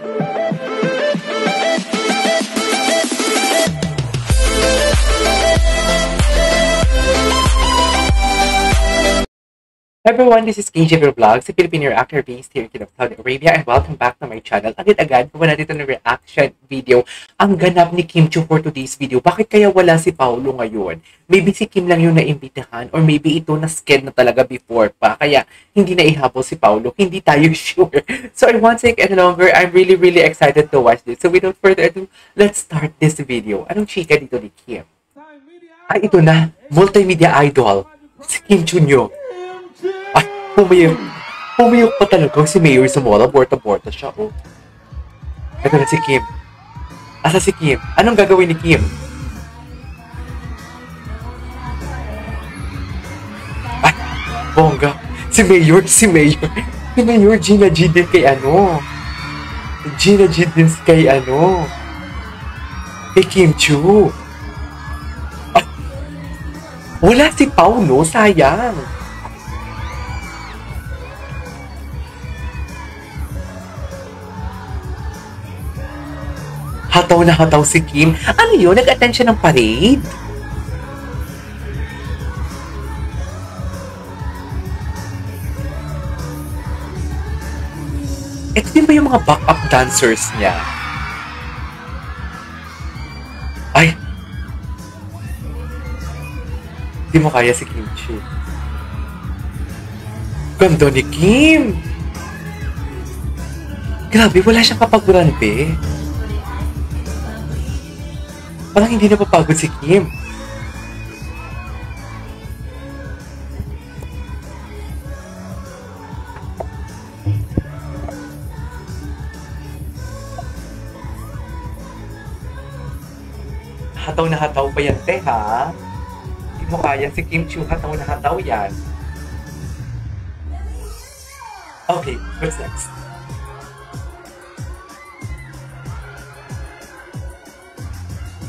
Hi everyone, this is KJ Vlogs, a Filipino reactor based here in Saudi Arabia, and welcome back to my channel. Agad-agad, gawa natin ito ng reaction video. Ang ganap ni Kim Chiu for today's video. Bakit kaya wala si Paolo ngayon? Maybe si Kim lang yung naimbitahan, or maybe ito na-sked na talaga before pa, kaya hindi na ihabol si Paolo. Hindi tayo sure. So I won't take any longer. I'm really excited to watch this. So without further ado, let's start this video. Anong chika dito ni Kim? Ay, ito na. Multimedia idol. Si Kim Chiu nyo. Ay, pumayok pa talaga si Mayor Zamora. Borta-borta siya. Oh. Ito na si Kim. Asa si Kim? Anong gagawin ni Kim? Ay, bongga. Si Mayor. Si Mayor Gina G din kay ano. Gina G din kay ano. Kay Kim Chiu. Ay, wala si Paulo. Sayang. Hataw na hataw si Kim. Ano yun? Nag-attend siya ng parade? Ito din ba yung mga back-up dancers niya? Ay! Di mo kaya si Kim Chiu. Ganda ni Kim! Grabe, wala siyang kapag-grande. Parang hindi napapagod si Kim. Hataw na hataw pa yan, te, ha? Hindi mo kaya si Kim Chiu, hataw na hataw yan. Okay, what's next?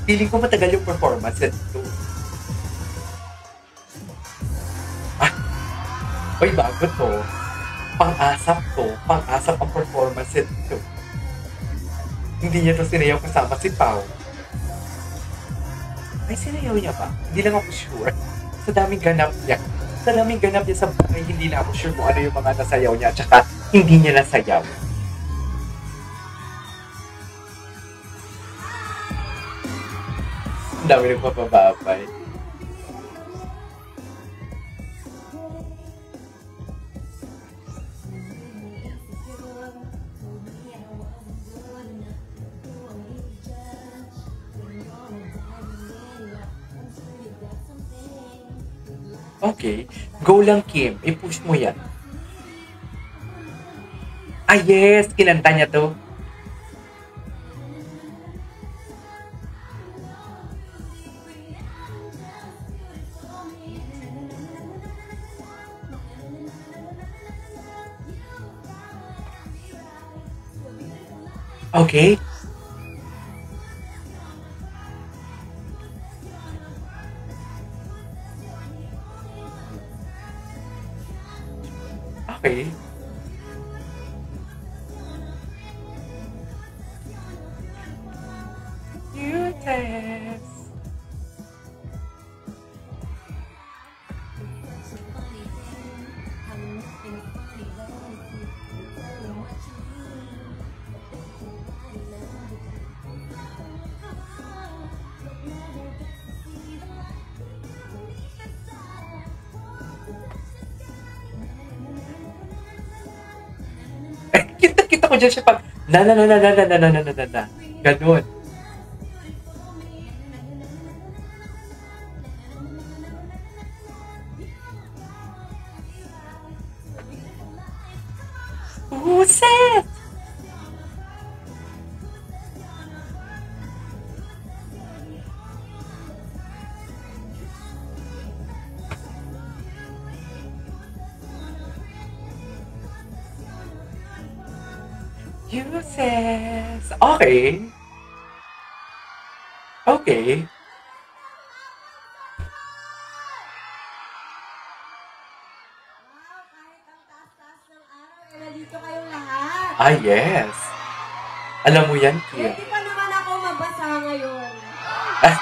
Feeling ko matagal yung performance nito. Ah! Uy, bago to. Pang-asap to. Pang-asap ang performance nito. Hindi niya to sinayaw kasama si Pao. Ay, sinayaw niya ba? Hindi lang ako sure. Sa daming ganap niya. Sa daming ganap niya sa buhay, hindi na ako sure kung ano yung mga nasayaw niya at saka hindi niya nasayaw. Ang dami nagpapababay. Okay. Go lang, Kim. I-push mo yan. Ah, yes! Kinanta niya to. Okay. Okay. Cutest. Kita ko dyan siya pag na. Ganun. Puset! Uses. Okay. Okay. Kahit ang taas-taas ng araw, nandito kayong lahat. Ah, yes. Alam mo yan, Kim? Hindi pa naman ako mabasa ngayon. Ah,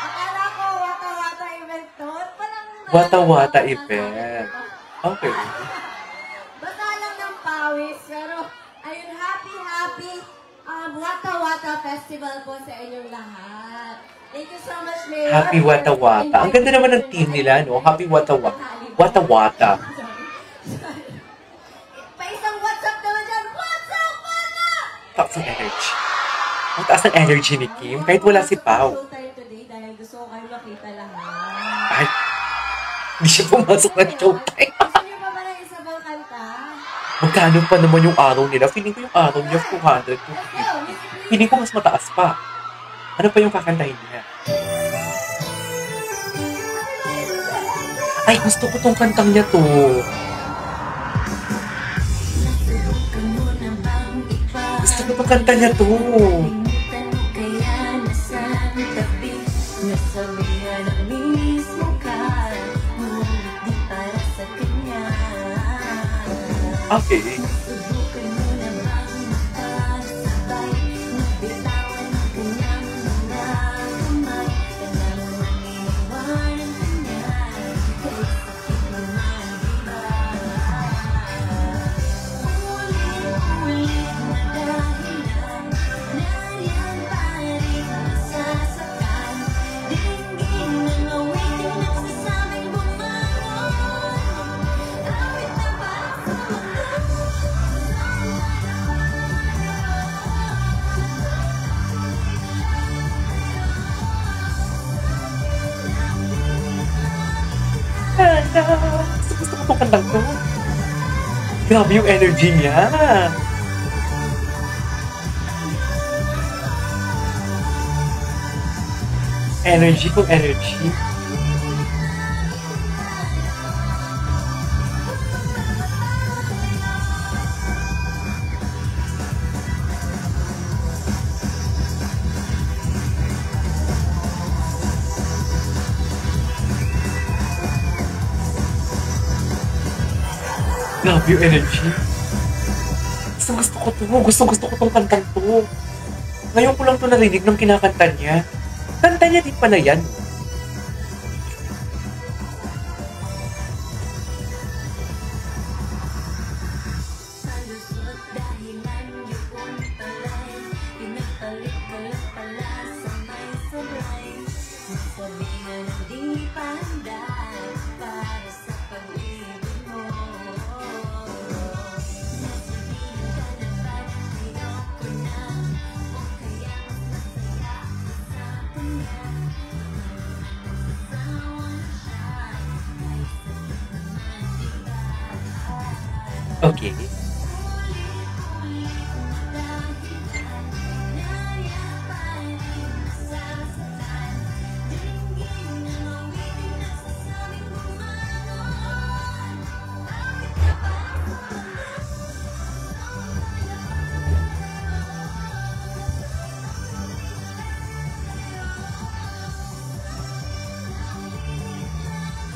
Akala ko wata-wata event to. Parang wata-wata event. Okay. basa lang ng pawis. Pero, ayun, happy Wata-wata Festival po sa inyong lahat. Thank you so much, Mayor. Happy Wata-Wata. Ang ganda naman ng team nila, no? Happy Wata-Wata. Wata-Wata. Pa-isang WhatsApp naman dyan. WhatsApp, wala! Taas ang energy. Ang taas ang energy ni Kim, kahit wala si Pao. Showtime today dahil gusto ko kayo makita lahat. Ay, hindi siya pumasok ng showtime. Gusto niyo pa ba ng isa bang kanta? Magkano pa naman yung araw nila? Feeling ko yung araw niya 200 to 50. Feeling ko mas mataas pa. Ano pa yung kakantahin niya? Ay, gusto ko tong kantang niya to. Gusto ko tong kanta niya to. Okay. Gusto ko itong kantang to. Grabe yung energy niya. Energy kung energy. Grabe yung energy. Gusto ko to. Gusto ko tong kantang to. Ngayon ko lang to narinig nung kinakanta niya. Kanta niya din pala yan. Okay.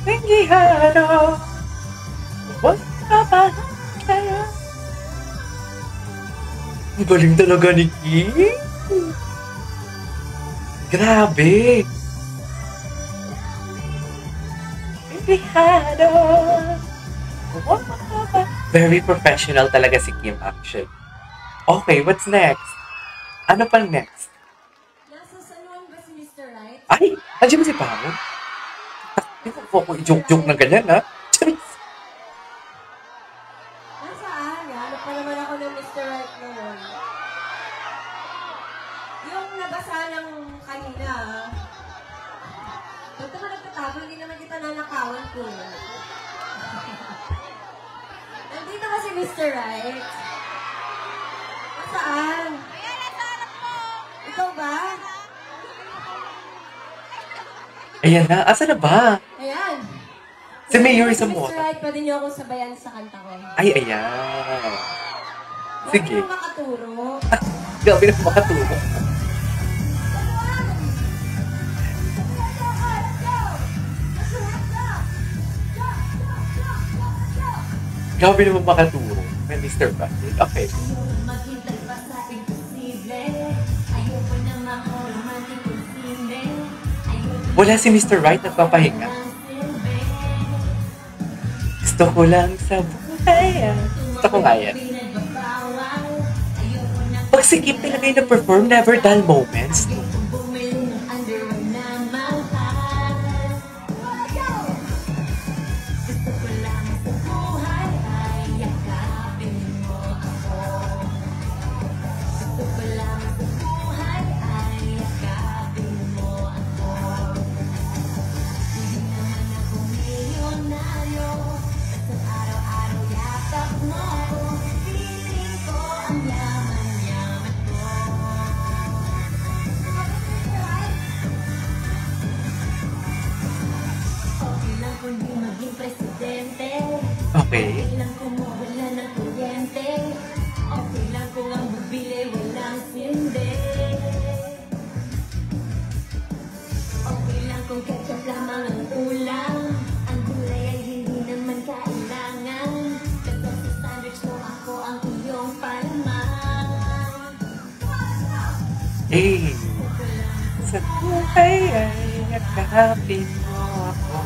Nangihano. What? Papa? Ang galing talaga ni Kim. Grabe. Very professional talaga si Kim actually. Okay, what's next? Ano pa next? Nasa salon ba si Mr. Right? Ay! Andiyan ba si Pao? Hindi ko ako i-joke-joke na ganyan, ha? Nasaan? Hanap pa naman ako ng Mr. Right ngayon. Yung nabasa lang kanina, ba't naman nagtatago? Hindi naman kita nanakawan ko. Nandito ba si Mr. Right? Nasaan? Ayan, nasa harap mo! Ikaw ba? Ayan na. Asa na ba? Ayan. Si Mayor sa Mr. mota. Right, pwede niyo akong sabayan sa kanta ko. Ay, ayan. Sige. Huwag mo makaturo. Gabi na makatulog. Gabi naman makaturo. May Mr. Bandit. Okay. Wala si Mr. Right nagpapahinga. Gusto ko lang sa buhay. Gusto ko nga yan. Pag si Kim talaga yung na-perform, never dull moments. Okay. Okay lang kung wala ng kuryente. Okay lang kung ang bubili walang sindi. Okay lang kung ketchup lamang ang ulam. Ang gulay ay hindi naman kailangan. Kasi sa sandwich mo ako ang iyong palaman. Hey, sa buhay ay yakapin mo ako.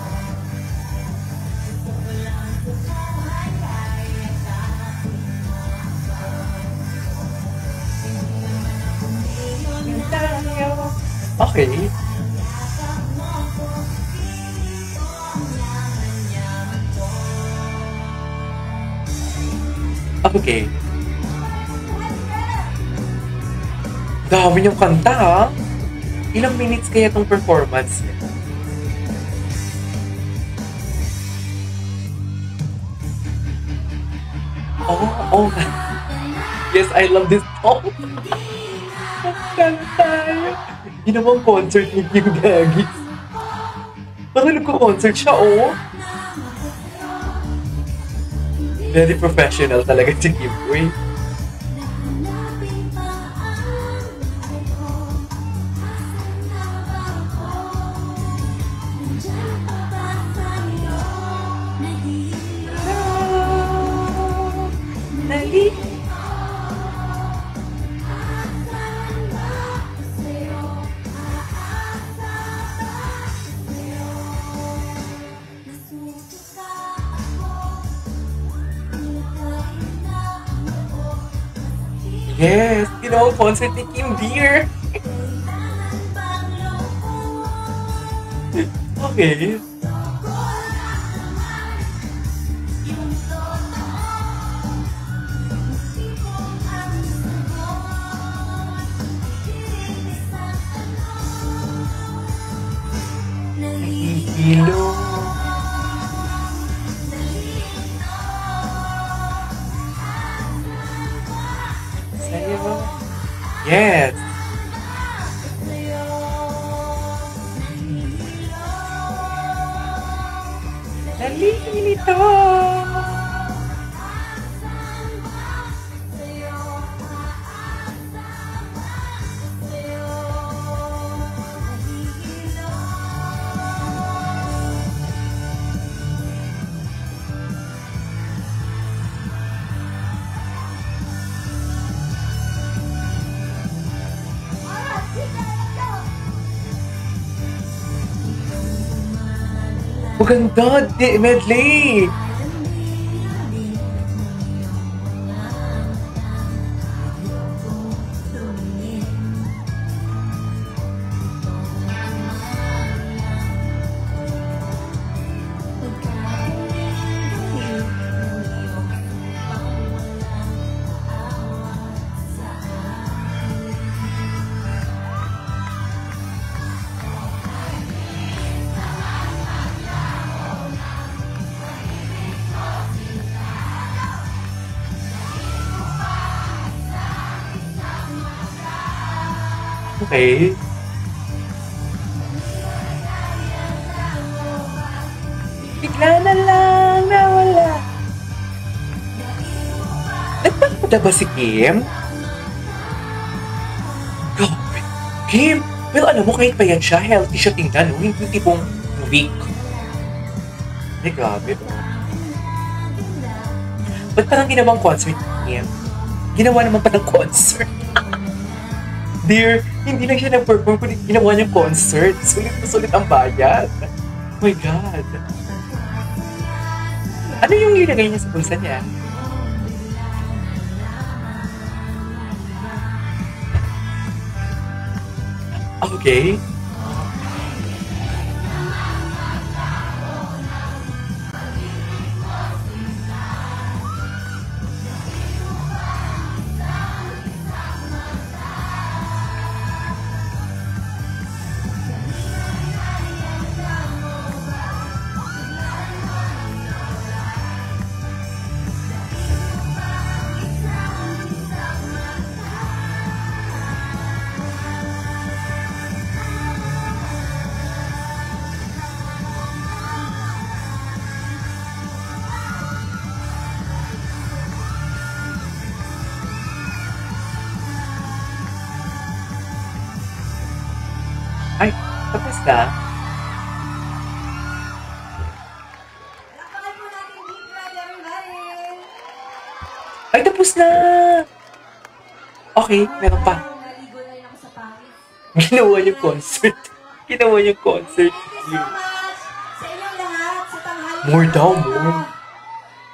Okay. Okay. Dami niyong kanta, ha? Ilang minutes kaya tong performance niya? Oh. Yes, I love this song. Kanta. Ginawang concert ni Kim Gagis. Parang nagko-concert siya, oh. Very professional talaga si Kim. Uy. Yes, concert ni Kim Deer. Okay. Nahihilo. Yes. Nalilito. Maganda, medley! Okay. Bigla na lang nawala. Nagpapada ba si Kim? Grabe. Kim! Pero alam mo, kahit pa yan siya, healthy siya tingnan, no? Hindi tipong weak. Ay, grabe. Ba't parang ginawang concert ni Kim? Ginawa naman pa ng concert. Dear, hindi lang siya nag-perform, kundi ginawa niyang concert. Sulit na sulit ang bayad. Oh my God. Ano yung nilagay niya sa bulsa niya? Okay. Ay, tapos na. Palakpakan po natin Big Brother, everybody! Ay, tapos na! Okay, meron pa. Naligo na rin ako sa pangit. Ginawa yung concert. Ginawa yung concert. Thank you so much sa inyong lahat, sa tanghali. More daw, more.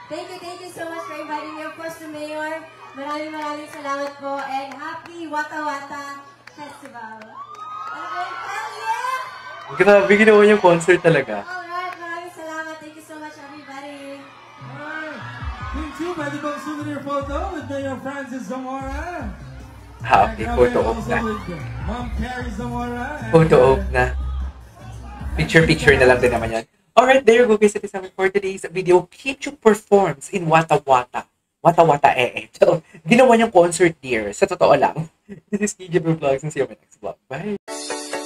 Thank you so much for inviting me. Of course, to Mayor. Maraming salamat po. And happy Wata Wata Festival. Okay, hell yeah! Grabe, ginawa yung concert talaga. Alright, maraming salamat. Thank you so much, everybody. Alright. Team 2, pwede bang souvenir photo with Mayor Francis Zamora? Ha, okay, photo op Also na. with Ma'am Carrie Zamora. and- Photo op na. Picture na lang din naman yan. Alright, there you go guys. That is for today's video. Kichu performs in Wata Wata. Wata Wata So, ginawa niyang concert dear. Sa totoo lang. This is KJ Vlogs and see you on my next vlog. Bye!